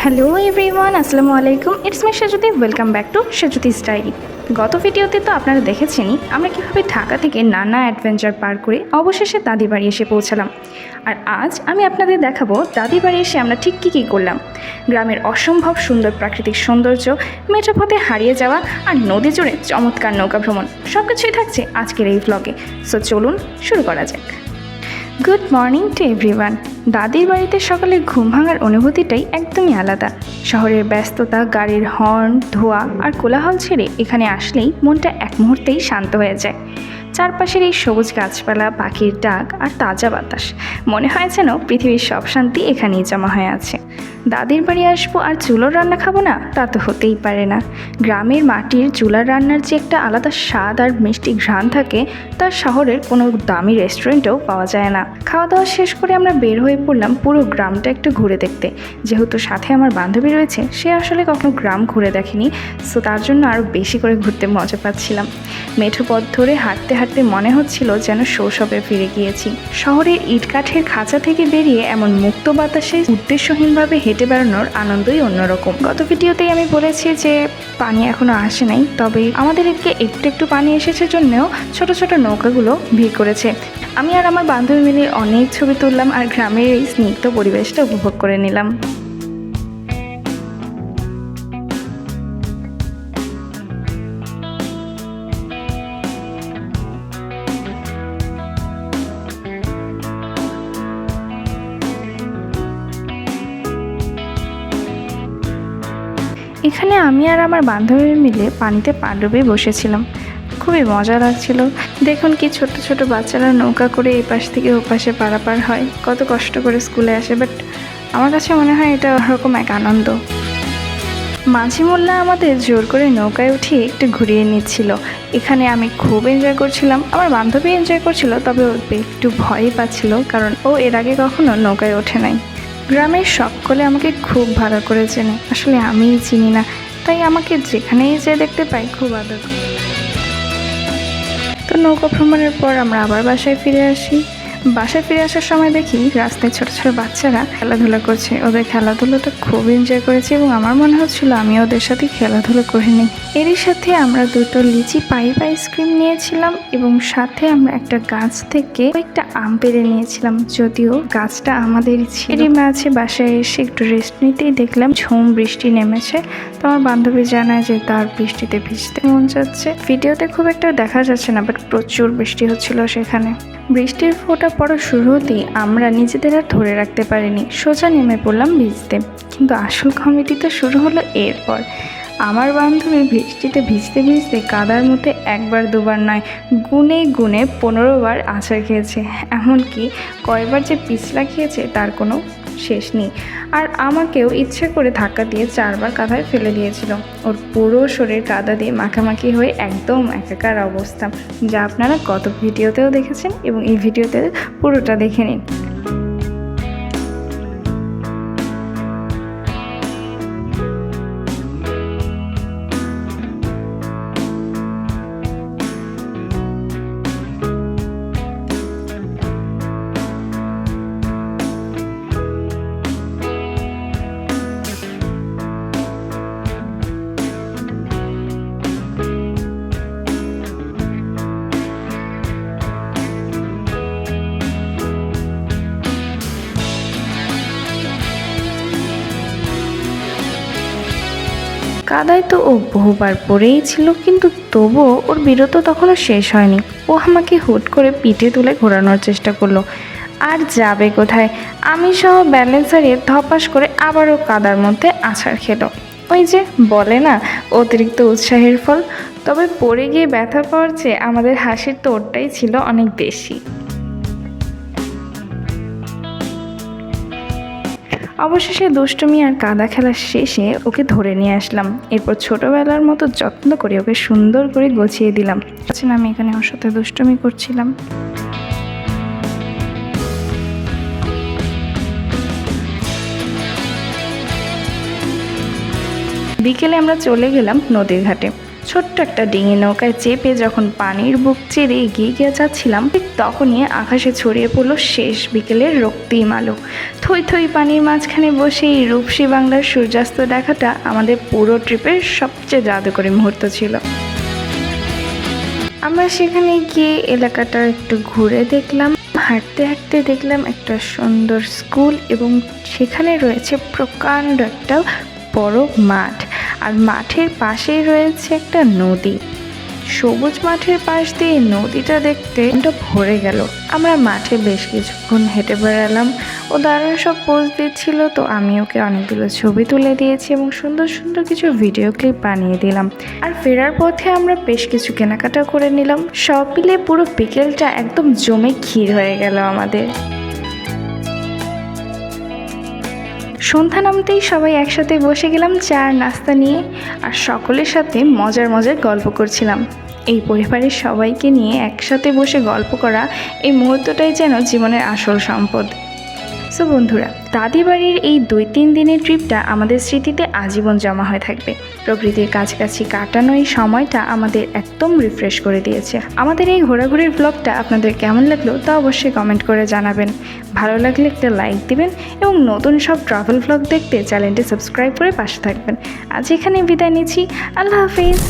Hello everyone, আসসালামু আলাইকুম। It's me Sejuti. Welcome back to Sejuti's diary. গত ভিডিওতে তো আপনারা দেখেছেনই আমরা কীভাবে ঢাকা থেকে নানা অ্যাডভেঞ্চার পার করে অবশেষে দাদি বাড়ি এসে পৌঁছালাম। আর আজ আমি আপনাদের দেখাবো দাদি বাড়ি এসে আমরা ঠিক কী করলাম। গ্রামের অসম্ভব সুন্দর প্রাকৃতিক সৌন্দর্য, মেঠো পথে হারিয়ে যাওয়া আর নদী জুড়ে চমৎকার নৌকা ভ্রমণ সব কিছুই থাকছে আজকের এই ভ্লগে। সো চলুন শুরু করা যাক। Good morning to everyone. দাদির বাড়িতে সকালে ঘুম ভাঙার অনুভূতিটাই একদমই আলাদা। শহরের ব্যস্ততা, গাড়ির হর্ন, ধোঁয়া আর কোলাহল ছেড়ে এখানে আসলেই মনটা এক মুহূর্তেই শান্ত হয়ে যায়। চারপাশের এই সবুজ গাছপালা, পাখির ডাক আর তাজা বাতাস, মনে হয় যেন পৃথিবীর সব শান্তি এখানেই জমা হয়ে আছে। দাদির বাড়ি আসবো আর চুলোর রান্না খাবো না, তা তো হতেই পারে না। গ্রামের মাটির চুলার রান্নার যে একটা আলাদা স্বাদ আর মিষ্টি ঘ্রাণ থাকে, তা শহরের কোনো দামি রেস্টুরেন্টেও পাওয়া যায় না। খাওয়া দাওয়া শেষ করে আমরা বের হয়ে পড়লাম পুরো গ্রামটা একটু ঘুরে দেখতে। যেহেতু সাথে আমার বান্ধবী রয়েছে, সে আসলে কখনো গ্রাম ঘুরে দেখেনি, সো তার জন্য আরও বেশি করে ঘুরতে মজা পাচ্ছিলাম। মেঠো পথ ধরে হাঁটতে হাঁটতে মনে হচ্ছিল যেন শৈশবে ফিরে গিয়েছি। শহরের ইটকাঠের খাঁচা থেকে বেরিয়ে এমন মুক্ত বাতাসে উদ্দেশ্যহীনভাবে হেঁটে বেড়ানোর আনন্দই অন্যরকম। গত ভিডিওতেই আমি বলেছি যে পানি এখনো আসে নাই, তবে আমাদের এদিকে একটু একটু পানি এসেছে জন্যও ছোট ছোট নৌকাগুলো ভিড় করেছে। আমি আর আমার বান্ধবী মিলে অনেক ছবি তুললাম আর গ্রামের এই স্নিগ্ধ পরিবেশটা উপভোগ করে নিলাম। এখানে আমি আর আমার বান্ধবী মিলে পানিতে পা ডুবে বসেছিলাম। খুবই মজা লাগছিল। দেখুন কি ছোট ছোট বাচ্চারা নৌকা করে এই পাশ থেকে ও পাশে পারাপার হয়, কত কষ্ট করে স্কুলে আসে, বাট আমার কাছে মনে হয় এটা ওরকম এক আনন্দ। মাঝি মোল্লা আমাদের জোর করে নৌকায় উঠিয়ে একটু ঘুরিয়ে নিচ্ছিল। এখানে আমি খুব এনজয় করছিলাম, আমার বান্ধবী এনজয় করছিল, তবে ও একটু ভয়ই পাচ্ছিল, কারণ ও এর আগে কখনো নৌকায় ওঠে নাই। গ্রামের সকলে আমাকে খুব ভালো করে চেনে, আসলে আমিই চিনি না, তাই আমাকে যেখানেই যে দেখতে পাই খুব আদর করে। তো নৌকা ভ্রমণের পর আমরা আবার বাসায় ফিরে আসি। বাসায় ফিরে আসার সময় দেখি রাস্তায় ছোট ছোট বাচ্চারা খেলাধুলা করছে। ওদের খেলাধুলোটা খুব এনজয় করেছি এবং আমার মনে হচ্ছিল আমি ওদের সাথে খেলাধুলো করে নিই। এরই সাথে আমরা দুটো লিচি পাইপ আইসক্রিম নিয়েছিলাম এবং সাথে আমরা একটা গাছ থেকে একটা আম পেড়ে নিয়েছিলাম, যদিও গাছটা আমাদেরই ছিল। এরই মাঝে বাসায় এসে একটু রেস্ট নিতেই দেখলাম ঝুম বৃষ্টি নেমেছে। তো আমার বান্ধবী জানায় যে তার বৃষ্টিতে ভিজতে মন যাচ্ছে। ভিডিওতে খুব একটা দেখা যাচ্ছে না, বাট প্রচুর বৃষ্টি হচ্ছিল সেখানে। বৃষ্টির ফোঁটা পড়া শুরু হতেই আমরা নিজেদের আর ধরে রাখতে পারিনি, সোজা নেমে পড়লাম ভিজতে। কিন্তু আসল কমেডি তো শুরু হলো এরপর। আমার বান্ধবী বৃষ্টিতে ভিজতে ভিজতে কাদার মধ্যে একবার দুবার নয়, গুনে গুনে 15 বার আছাড় খেয়েছে। এমনকি কয়বার যে পিছলা খেয়েছে তার কোনো শেষ নেই। আর আমাকেও ইচ্ছে করে ধাক্কা দিয়ে 4 বার কাদায় ফেলে দিয়েছিল। ওর পুরো শরীর কাদা দিয়ে মাখামাখি হয়ে একদম একাকার অবস্থা, যা আপনারা গত ভিডিওতেও দেখেছেন এবং এই ভিডিওতে পুরোটা দেখে নিন। কাদায় তো ও বহুবার পড়েই ছিল, কিন্তু তবুও ওর বিরত তখনও শেষ হয়নি। ও আমাকে হুট করে পিঠে তুলে ঘোরানোর চেষ্টা করলো। আর যাবে কোথায়, আমি সহ ব্যালেন্স হারিয়ে ধপাস করে আবারও কাদার মধ্যে আছাড় খেলো। ওই যে বলে না, অতিরিক্ত উৎসাহের ফল। তবে পড়ে গিয়ে ব্যথা পাওয়ার চেয়ে আমাদের হাসির তো ওরটাই ছিল অনেক বেশি। অবশেষে দুষ্টুমি আর কাদা খেলা শেষে ওকে ধরে নিয়ে আসলাম। এরপর ছোটবেলার মতো যত্ন করে ওকে সুন্দর করে গুছিয়ে দিলাম। আমি এখানে ওর সাথে দুষ্টুমি করছিলাম। বিকেলে আমরা চলে গেলাম নদীর ঘাটে। ছোট্ট একটা ডিঙি নৌকায় চেপে যখন পানির বুক চেড়ে এগিয়ে যাচ্ছিলাম, ঠিক তখনই আকাশে ছড়িয়ে পড়লো শেষ বিকেলের রক্তিম আলো। থই থই পানির মাঝখানে বসে এই রূপসী বাংলার সূর্যাস্ত দেখাটা আমাদের পুরো ট্রিপের সবচেয়ে জাদুকরী মুহূর্ত ছিল। আমরা সেখানে গিয়ে এলাকাটা একটু ঘুরে দেখলাম। হাঁটতে হাঁটতে দেখলাম একটা সুন্দর স্কুল এবং সেখানে রয়েছে প্রকাণ্ড একটা বড় মাঠ, আর মাঠের পাশেই রয়েছে একটা নদী। সবুজ মাঠের পাশ দিয়ে নদীটা দেখতে মনটা ভরে গেল। আমরা মাঠে বেশ কিছুক্ষণ হেঁটে বেড়ালাম। ও দারুণ সব পোজ দিচ্ছিল, তো আমি ওকে অনেকগুলো ছবি তুলে দিয়েছি এবং সুন্দর সুন্দর কিছু ভিডিও ক্লিপ বানিয়ে দিলাম। আর ফেরার পথে আমরা বেশ কিছু কেনাকাটা করে নিলাম। সব মিলে পুরো বিকেলটা একদম জমে ক্ষীর হয়ে গেল আমাদের। সন্ধ্যা নামতেই সবাই একসাথে বসে গেলাম চার নাস্তা নিয়ে, আর সকলের সাথে মজার মজার গল্প করছিলাম। এই পরিবারের সবাইকে নিয়ে একসাথে বসে গল্প করা, এই মুহূর্তটাই যেন জীবনের আসল সম্পদ। সো বন্ধুরা, দাদি বাড়ির এই 2-3 দিনের ট্রিপটা আমাদের স্মৃতিতে আজীবন জমা হয়ে থাকবে। প্রকৃতির কাছাকাছি কাটানো এই সময়টা আমাদের একদম রিফ্রেশ করে দিয়েছে। আমাদের এই ঘোরাঘুরির ব্লগটা আপনাদের কেমন লাগলো তা অবশ্যই কমেন্ট করে জানাবেন। ভালো লাগলে একটা লাইক দিবেন এবং নতুন সব ট্রাভেল ব্লগ দেখতে চ্যানেলটি সাবস্ক্রাইব করে পাশে থাকবেন। আজ এখানে বিদায় নিচ্ছি। আল্লাহ হাফিজ।